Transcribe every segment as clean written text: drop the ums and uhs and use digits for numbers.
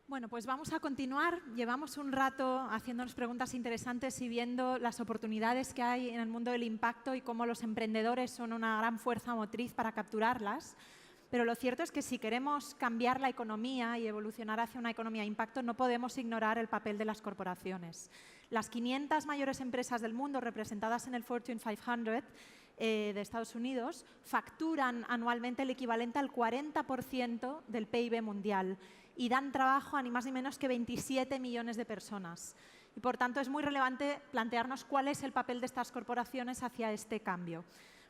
Bueno, pues vamos a continuar. Llevamos un rato haciéndonos preguntas interesantes y viendo las oportunidades que hay en el mundo del impacto y cómo los emprendedores son una gran fuerza motriz para capturarlas. Pero lo cierto es que si queremos cambiar la economía y evolucionar hacia una economía de impacto, no podemos ignorar el papel de las corporaciones. Las 500 mayores empresas del mundo representadas en el Fortune 500 de Estados Unidos facturan anualmente el equivalente al 40% del PIB mundial y dan trabajo a ni más ni menos que 27 millones de personas. Y, por tanto, es muy relevante plantearnos cuál es el papel de estas corporaciones hacia este cambio.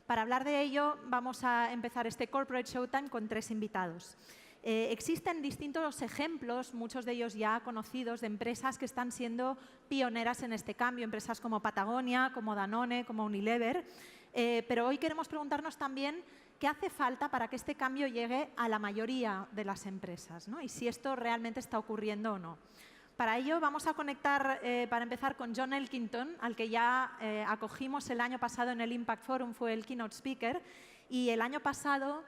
Para hablar de ello, vamos a empezar este Corporate Showtime con 3 invitados. Existen distintos ejemplos, muchos de ellos ya conocidos, de empresas que están siendo pioneras en este cambio, empresas como Patagonia, como Danone, como Unilever. Pero hoy queremos preguntarnos también qué hace falta para que este cambio llegue a la mayoría de las empresas, ¿no? Y si esto realmente está ocurriendo o no. Para ello vamos a conectar, para empezar, con John Elkington, al que ya acogimos el año pasado en el Impact Forum, fue el keynote speaker. Y el año pasado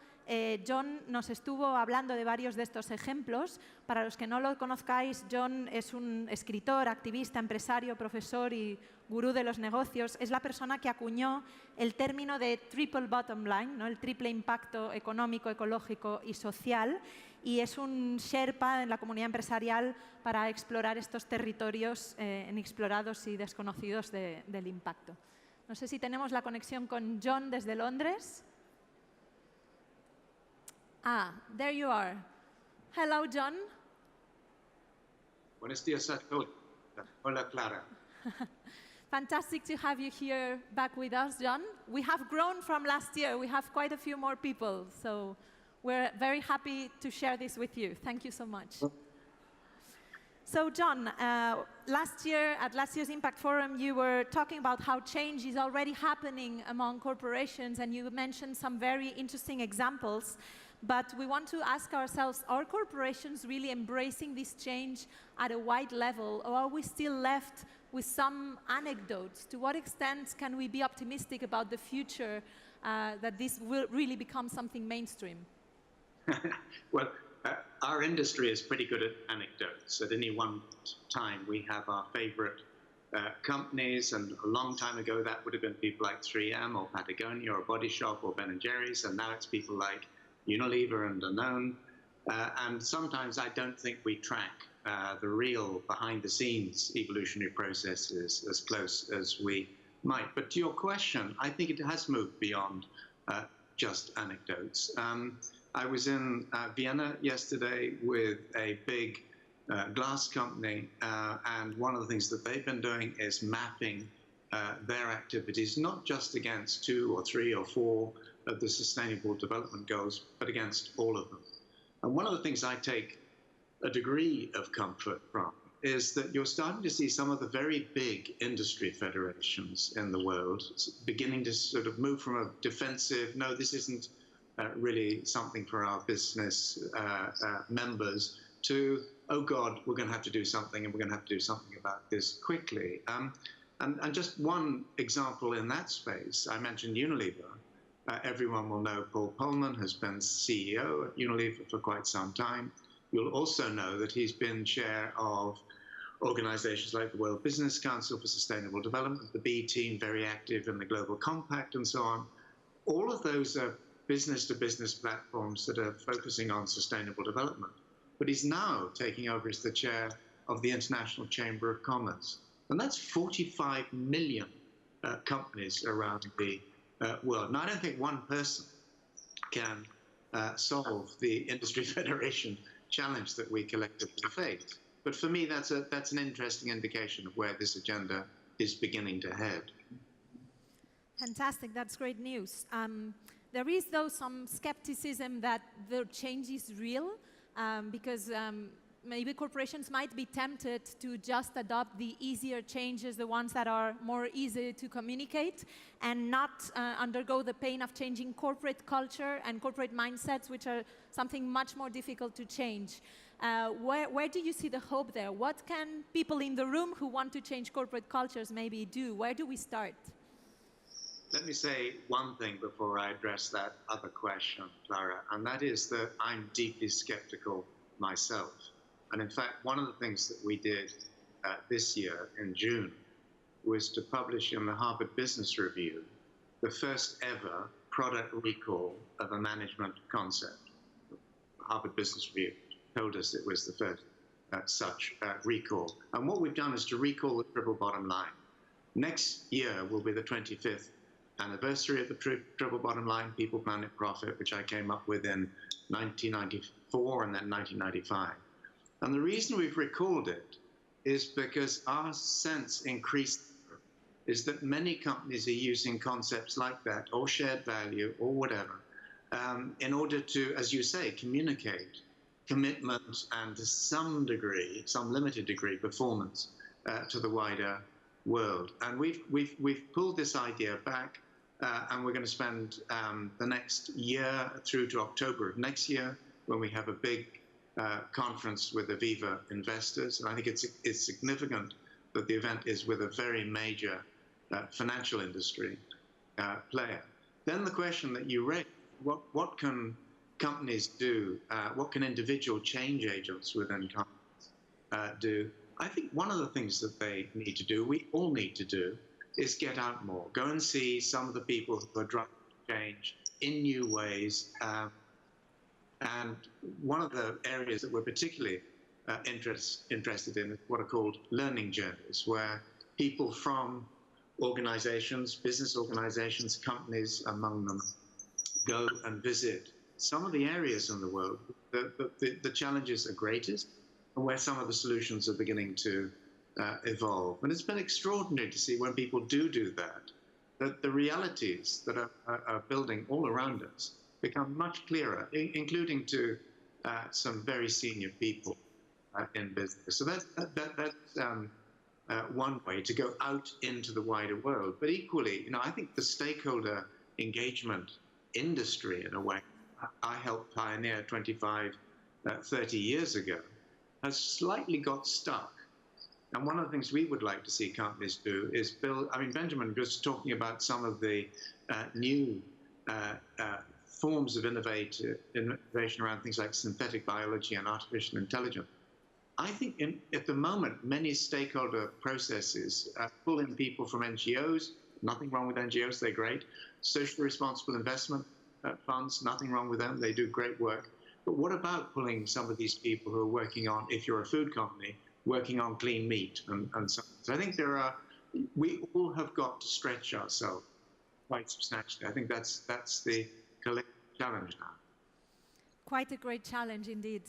John nos estuvo hablando de varios de estos ejemplos. Para los que no lo conozcáis, John es un escritor, activista, empresario, profesor y gurú de los negocios. Es la persona que acuñó el término de triple bottom line, ¿no? El triple impacto económico, ecológico y social. Y es un Sherpa en la comunidad empresarial para explorar estos territorios inexplorados y desconocidos del impacto. No sé si tenemos la conexión con John desde Londres. Ah, there you are. Hello, John. Buenos días a todos. Hola, Clara. Fantastic to have you here back with us, John. We have grown from last year. We have quite a few more people, so we're very happy to share this with you. Thank you so much. So, John, last year at last year's Impact Forum, you were talking about how change is already happening among corporations, and you mentioned some very interesting examples. But we want to ask ourselves, are corporations really embracing this change at a wide level, or are we still left with some anecdotes? To what extent can we be optimistic about the future that this will really become something mainstream? Well, our industry is pretty good at anecdotes. At any one time, we have our favorite companies, and a long time ago, that would have been people like 3M or Patagonia or Body Shop or Ben & Jerry's, and now it's people like Unilever and Danone. And sometimes I don't think we track the real behind-the-scenes evolutionary processes as close as we might. But to your question, I think it has moved beyond just anecdotes. I was in Vienna yesterday with a big glass company, and one of the things that they've been doing is mapping their activities, not just against 2 or 3 or 4 of the Sustainable Development Goals, but against all of them. And one of the things I take a degree of comfort from is that you're starting to see some of the very big industry federations in the world beginning to sort of move from a defensive, no, this isn't really something for our business members, to, oh God, we're going to have to do something, and we're going to have to do something about this quickly. And just one example in that space, I mentioned Unilever. Everyone will know Paul Polman has been CEO at Unilever for quite some time. You'll also know that he's been chair of organizations like the World Business Council for Sustainable Development, the B Team, very active in the Global Compact, and so on. All of those are business-to-business platforms that are focusing on sustainable development. But he's now taking over as the chair of the International Chamber of Commerce. And that's 45 million companies around the world. Now, I don't think one person can solve the industry federation challenge that we collectively face. But for me, that's an interesting indication of where this agenda is beginning to head. Fantastic. That's great news. There is, though, some skepticism that the change is real, because maybe corporations might be tempted to just adopt the easier changes, the ones that are more easy to communicate, and not undergo the pain of changing corporate culture and corporate mindsets, which are something much more difficult to change. Where do you see the hope there? What can people in the room who want to change corporate cultures maybe do? Where do we start? Let me say one thing before I address that other question, Clara, and that is that I'm deeply skeptical myself. And in fact, one of the things that we did this year in June was to publish in the Harvard Business Review the first ever product recall of a management concept. Harvard Business Review told us it was the first such recall. And what we've done is to recall the triple bottom line. Next year will be the 25th anniversary of the triple bottom line, people, planet, profit, which I came up with in 1994 and then 1995. And the reason we've recalled it is because our sense increased is that many companies are using concepts like that, or shared value, or whatever, in order to, as you say, communicate commitment and to some degree, some limited degree, performance to the wider world. And we've pulled this idea back, and we're going to spend the next year through to October of next year, when we have a big conference with the Viva investors. And I think it's significant that the event is with a very major financial industry player. Then the question that you raised, what can companies do? What can individual change agents within companies do? I think one of the things that they need to do, we all need to do, is get out more. Go and see some of the people who are driving change in new ways. And one of the areas that we're particularly interested in is what are called learning journeys, where people from organizations, business organizations, companies among them, go and visit some of the areas in the world the challenges are greatest and where some of the solutions are beginning to evolve. And it's been extraordinary to see when people do that the realities that are building all around us become much clearer, including to some very senior people in business. So that's one way to go out into the wider world. But equally, I think the stakeholder engagement industry, in a way, I helped pioneer 25, 30 years ago, has slightly got stuck. And one of the things we would like to see companies do is build, Benjamin was talking about some of the new forms of innovation around things like synthetic biology and artificial intelligence. I think at the moment, many stakeholder processes pull in people from NGOs. Nothing wrong with NGOs, they're great. Socially responsible investment funds, nothing wrong with them, they do great work. But what about pulling some of these people who are working on, if you're a food company, working on clean meat and so on. So I think we all have got to stretch ourselves quite substantially. I think that's the collective challenge now. Quite a great challenge indeed.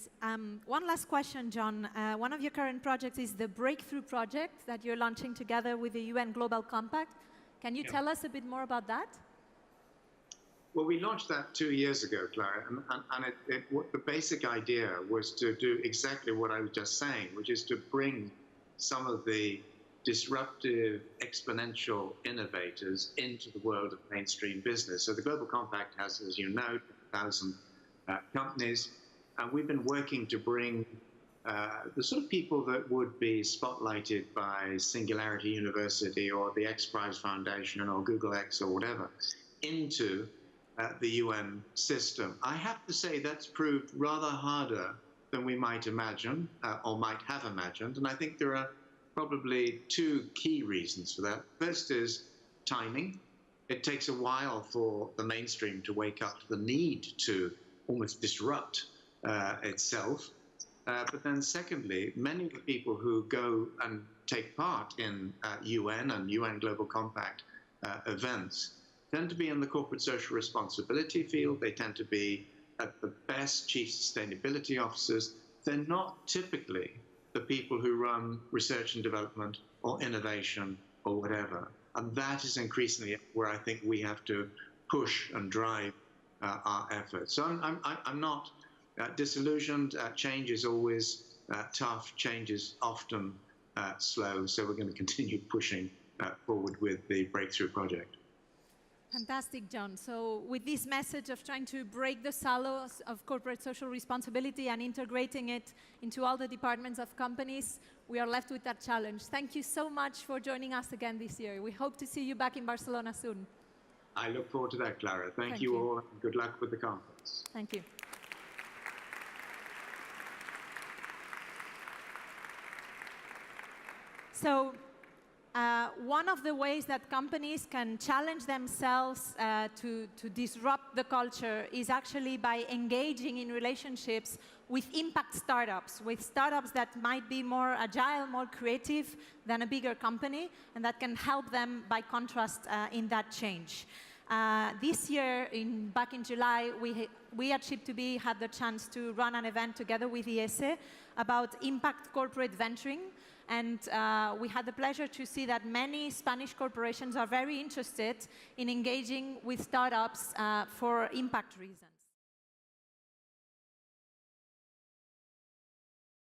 One last question, John. One of your current projects is the Breakthrough Project that you're launching together with the UN Global Compact. Can you tell us a bit more about that? Well, we launched that 2 years ago, Clara, and the basic idea was to do exactly what I was just saying, which is to bring some of the disruptive, exponential innovators into the world of mainstream business. So the Global Compact has, as you know, 1,000 companies, and we've been working to bring the sort of people that would be spotlighted by Singularity University or the X Prize Foundation or Google X or whatever into the UN system. I have to say that's proved rather harder than we might imagine or might have imagined, and I think there are probably two key reasons for that. First is timing. It takes a while for the mainstream to wake up to the need to almost disrupt itself. But then secondly, many of the people who go and take part in UN and UN Global Compact events tend to be in the corporate social responsibility field. They tend to be at the best chief sustainability officers. They're not typically the people who run research and development or innovation or whatever. And that is increasingly where I think we have to push and drive our efforts. So I'm not disillusioned. Change is always tough. Change is often slow. So we're going to continue pushing forward with the Breakthrough Project. Fantastic, John. So with this message of trying to break the silos of corporate social responsibility and integrating it into all the departments of companies, we are left with that challenge. Thank you so much for joining us again this year. We hope to see you back in Barcelona soon. I look forward to that, Clara. Thank you all. Good luck with the conference. Thank you. So one of the ways that companies can challenge themselves to disrupt the culture is actually by engaging in relationships with impact startups, with startups that might be more agile, more creative than a bigger company, and that can help them, by contrast, in that change. This year, back in July, we at Ship2B had the chance to run an event together with IESE about impact corporate venturing. And we had the pleasure to see that many Spanish corporations are very interested in engaging with startups for impact reasons.